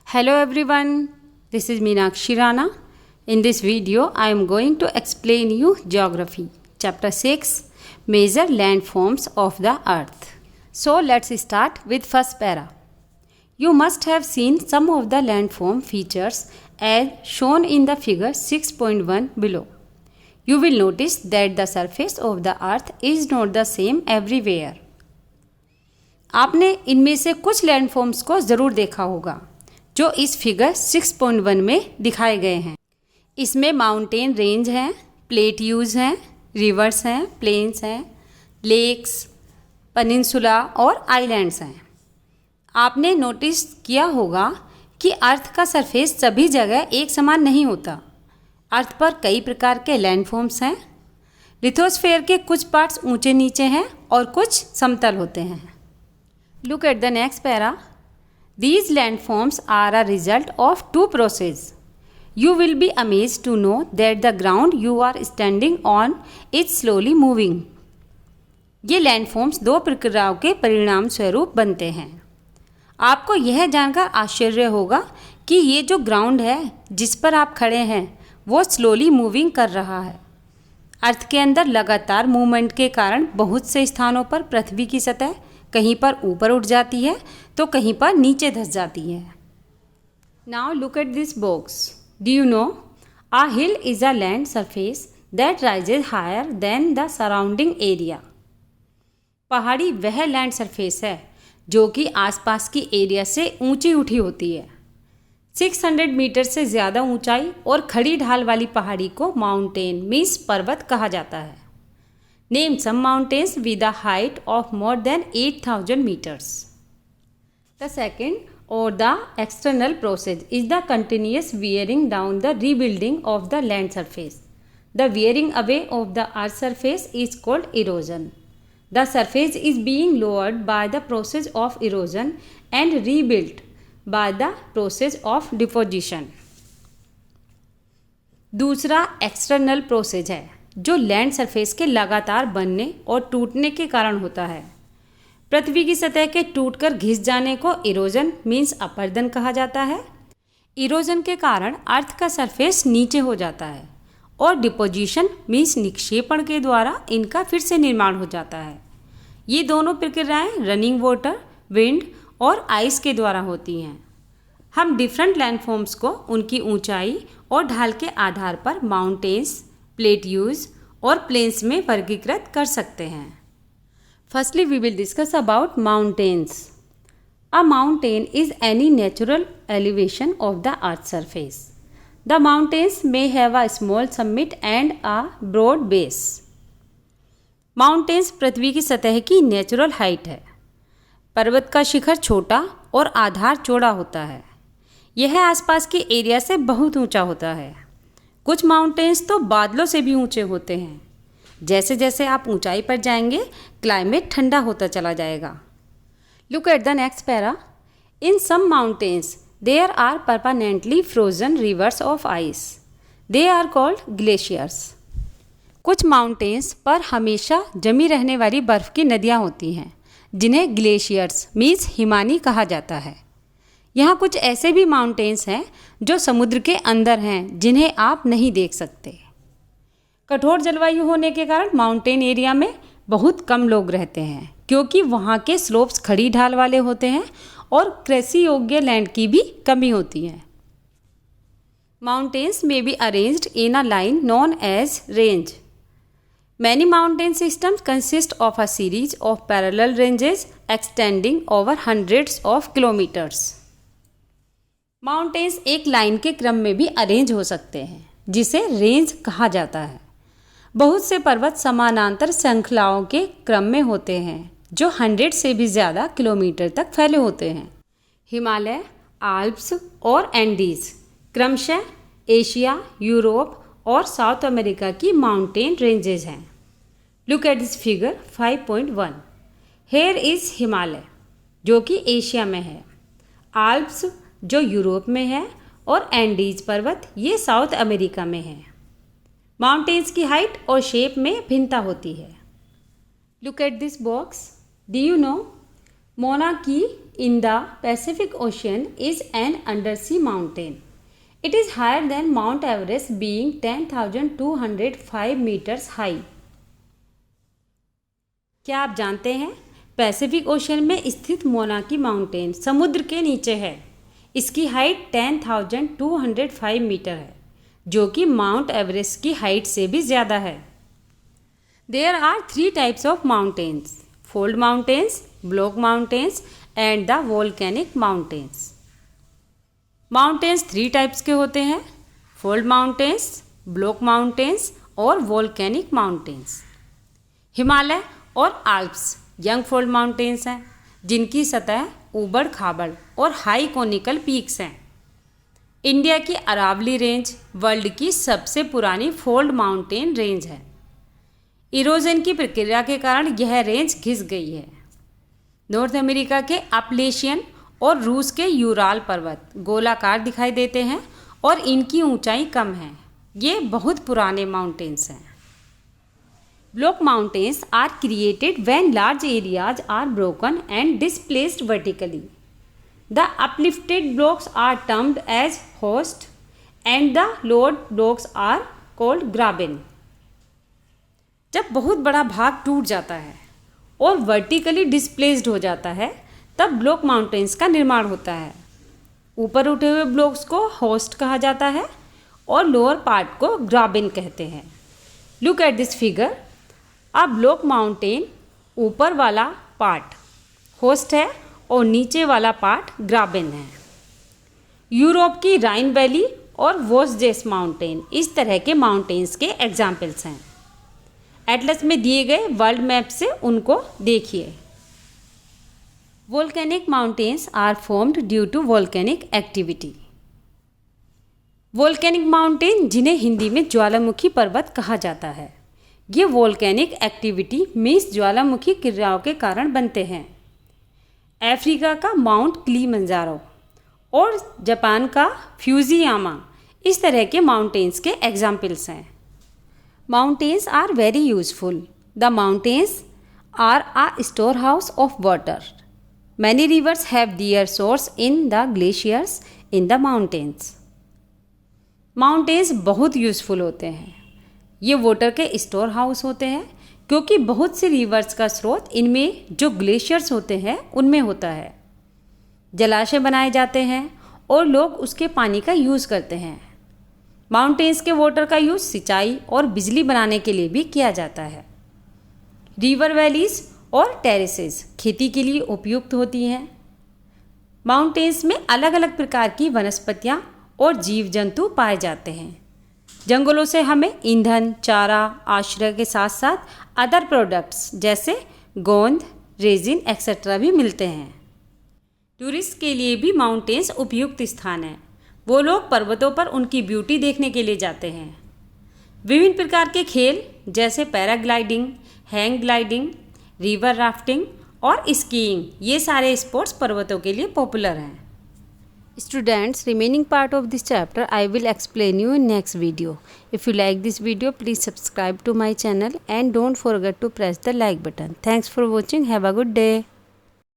Hello everyone, this is Meenakshi Rana. In this video, I am going to explain you Geography, Chapter 6, Major Landforms of the Earth. So let's start with first para. You must have seen some of the landform features as shown in the figure 6.1 below. You will notice that the surface of the earth is not the same everywhere. आपने इनमें से कुछ landforms को ज़रूर देखा होगा जो इस फिगर 6.1 में दिखाए गए हैं। इसमें माउंटेन रेंज हैं, प्लेट्यूज हैं, रिवर्स हैं, प्लेन्स हैं, लेक्स, पनिनसुला और आइलैंड्स हैं। आपने नोटिस किया होगा कि अर्थ का सरफेस सभी जगह एक समान नहीं होता। अर्थ पर कई प्रकार के लैंडफॉर्म्स हैं। लिथोस्फेयर के कुछ पार्ट्स ऊंचे नीचे हैं और कुछ समतल होते हैं। Look at the next para. These landforms are a result of two processes. You will be amazed to know that the ground you are standing on is slowly moving. ये लैंडफॉर्म्स दो प्रक्रियाओं के परिणाम स्वरूप बनते हैं। आपको यह जानकर आश्चर्य होगा कि ये जो ग्राउंड है जिस पर आप खड़े हैं वो स्लोली मूविंग कर रहा है। अर्थ के अंदर लगातार मूवमेंट के कारण बहुत से स्थानों पर पृथ्वी की सतह कहीं पर ऊपर उठ जाती है तो कहीं पर नीचे धंस जाती है। Now look at this box. Do you know a hill is a land surface that rises higher than the surrounding area. पहाड़ी वह लैंड सरफेस है जो कि आसपास की एरिया से ऊंची उठी होती है। 600 मीटर से ज़्यादा ऊंचाई और खड़ी ढाल वाली पहाड़ी को माउंटेन मीन्स पर्वत कहा जाता है। Name some mountains with a height of more than 8,000 meters. The second or the external process is the continuous wearing down the rebuilding of the land surface. The wearing away of the earth surface is called erosion. The surface is being lowered by the process of erosion and rebuilt by the process of deposition. दूसरा external process है जो land surface के लगातार बनने और टूटने के कारण होता है। पृथ्वी की सतह के टूटकर घिस जाने को इरोजन मीन्स अपरदन कहा जाता है। इरोजन के कारण अर्थ का सरफेस नीचे हो जाता है और डिपोजिशन मीन्स निक्षेपण के द्वारा इनका फिर से निर्माण हो जाता है। ये दोनों प्रक्रियाएं रनिंग वाटर, विंड और आइस के द्वारा होती हैं। हम डिफरेंट लैंडफॉर्म्स को उनकी ऊंचाई और ढाल के आधार पर माउंटेन्स, प्लेट्यूज और प्लेन्स में वर्गीकृत कर सकते हैं। Firstly we will discuss about mountains. A mountain is any natural elevation of the earth surface. The mountains may have a small summit and a broad base. Mountains पृथ्वी की सतह की नेचुरल हाइट है। पर्वत का शिखर छोटा और आधार चौड़ा होता है। यह आसपास के एरिया से बहुत ऊंचा होता है। कुछ माउंटेन्स तो बादलों से भी ऊंचे होते हैं। जैसे जैसे आप ऊंचाई पर जाएंगे क्लाइमेट ठंडा होता चला जाएगा। Look at the next para. In some mountains there are permanently frozen rivers of ice. They are called glaciers. कुछ माउंटेन्स पर हमेशा जमी रहने वाली बर्फ़ की नदियाँ होती हैं जिन्हें ग्लेशियर्स मीन्स हिमानी कहा जाता है। यहाँ कुछ ऐसे भी माउंटेन्स हैं जो समुद्र के अंदर हैं जिन्हें आप नहीं देख सकते। कठोर जलवायु होने के कारण माउंटेन एरिया में बहुत कम लोग रहते हैं क्योंकि वहाँ के स्लोप्स खड़ी ढाल वाले होते हैं और कृषि योग्य लैंड की भी कमी होती है। माउंटेन्स में be arranged in a line known as range. Many mountain systems consist of a series of parallel ranges extending over hundreds of kilometres. Mountains एक लाइन के क्रम में भी अरेंज हो सकते हैं जिसे रेंज कहा जाता है। बहुत से पर्वत समानांतर श्रृंखलाओं के क्रम में होते हैं जो 100 से भी ज़्यादा किलोमीटर तक फैले होते हैं। हिमालय, आल्प्स और एंडीज क्रमशः एशिया, यूरोप और साउथ अमेरिका की माउंटेन रेंजेस हैं। Look at this figure 5.1। Here is Himalaya जो कि एशिया में है, आल्प्स जो यूरोप में है और एंडीज पर्वत ये साउथ अमेरिका में है। माउंटेन्स की हाइट और शेप में भिन्नता होती है। Look at this box. Do you no Mona की in the Pacific Ocean is an undersea mountain. It is higher than Mount Everest, being 10,205 meters high. क्या आप जानते हैं पैसिफिक ओशन में स्थित मोनाकी माउंटेन समुद्र के नीचे है। इसकी हाइट 10,205 मीटर है, जो कि माउंट एवरेस्ट की हाइट से भी ज़्यादा है। There are 3 types of mountains: fold mountains, block mountains and the volcanic mountains. Mountains 3 types के होते हैं: फोल्ड माउंटेन्स, ब्लॉक माउंटेन्स और वोल्केनिक माउंटेन्स। हिमालय और आल्प्स यंग फोल्ड माउंटेन्स हैं, जिनकी सतह ऊबड़ खाबड़ और हाई कोनिकल पीक्स हैं। इंडिया की अरावली रेंज वर्ल्ड की सबसे पुरानी फोल्ड माउंटेन रेंज है। इरोजन की प्रक्रिया के कारण यह रेंज घिस गई है। नॉर्थ अमेरिका के अपलेशियन और रूस के यूराल पर्वत गोलाकार दिखाई देते हैं और इनकी ऊंचाई कम है। ये बहुत पुराने माउंटेन्स हैं। Block mountains are created when large areas are broken and displaced vertically. The uplifted blocks are termed as host and the lowered blocks are called graben. जब बहुत बड़ा भाग टूट जाता है और वर्टिकली डिस्प्लेस्ड हो जाता है, तब ब्लॉक माउंटेन्स का निर्माण होता है। ऊपर उठे हुए ब्लॉक्स को होस्ट कहा जाता है और लोअर पार्ट को ग्राबेन कहते हैं। Look at this figure. अब ब्लॉक माउंटेन ऊपर वाला पार्ट होस्ट है और नीचे वाला पार्ट ग्राबेन है। यूरोप की राइन वैली और वोस्जेस माउंटेन इस तरह के माउंटेन्स के एग्जाम्पल्स हैं। एटलस में दिए गए वर्ल्ड मैप से उनको देखिए। Volcanic mountains are formed due to volcanic activity. Volcanic mountain, जिन्हें हिंदी में ज्वालामुखी पर्वत कहा जाता है, ये वोल्केनिक एक्टिविटी मीन्स ज्वालामुखी क्रियाओं के कारण बनते हैं। अफ्रीका का माउंट किलिमंजारो और जापान का फ्यूजियामा इस तरह के माउंटेन्स के एग्जाम्पल्स हैं। Mountains are very useful. The mountains are a storehouse of water. Many rivers have their source in the glaciers in the mountains. Mountains बहुत useful होते हैं। ये वाटर के स्टोर हाउस होते हैं, क्योंकि बहुत से रिवर्स का स्रोत इनमें जो ग्लेशियर्स होते हैं उनमें होता है। जलाशय बनाए जाते हैं और लोग उसके पानी का यूज़ करते हैं। माउंटेन्स के वाटर का यूज़ सिंचाई और बिजली बनाने के लिए भी किया जाता है। रिवर वैलीज और टेरेसेस खेती के लिए उपयुक्त होती हैं। माउंटेन्स में अलग अलग प्रकार की वनस्पतियाँ और जीव जंतु पाए जाते हैं। जंगलों से हमें ईंधन, चारा, आश्रय के साथ साथ अदर प्रोडक्ट्स जैसे गोंद, रेजिन एक्सेट्रा भी मिलते हैं। टूरिस्ट के लिए भी माउंटेन्स उपयुक्त स्थान है। वो लोग पर्वतों पर उनकी ब्यूटी देखने के लिए जाते हैं। विभिन्न प्रकार के खेल जैसे paragliding, hang gliding, river rafting और स्कीइंग, ये सारे स्पोर्ट्स पर्वतों के लिए पॉपुलर हैं। Students, remaining part of this chapter I will explain you in next video. If you like this video, please subscribe to my channel and don't forget to press the like button. Thanks for watching. Have a good day.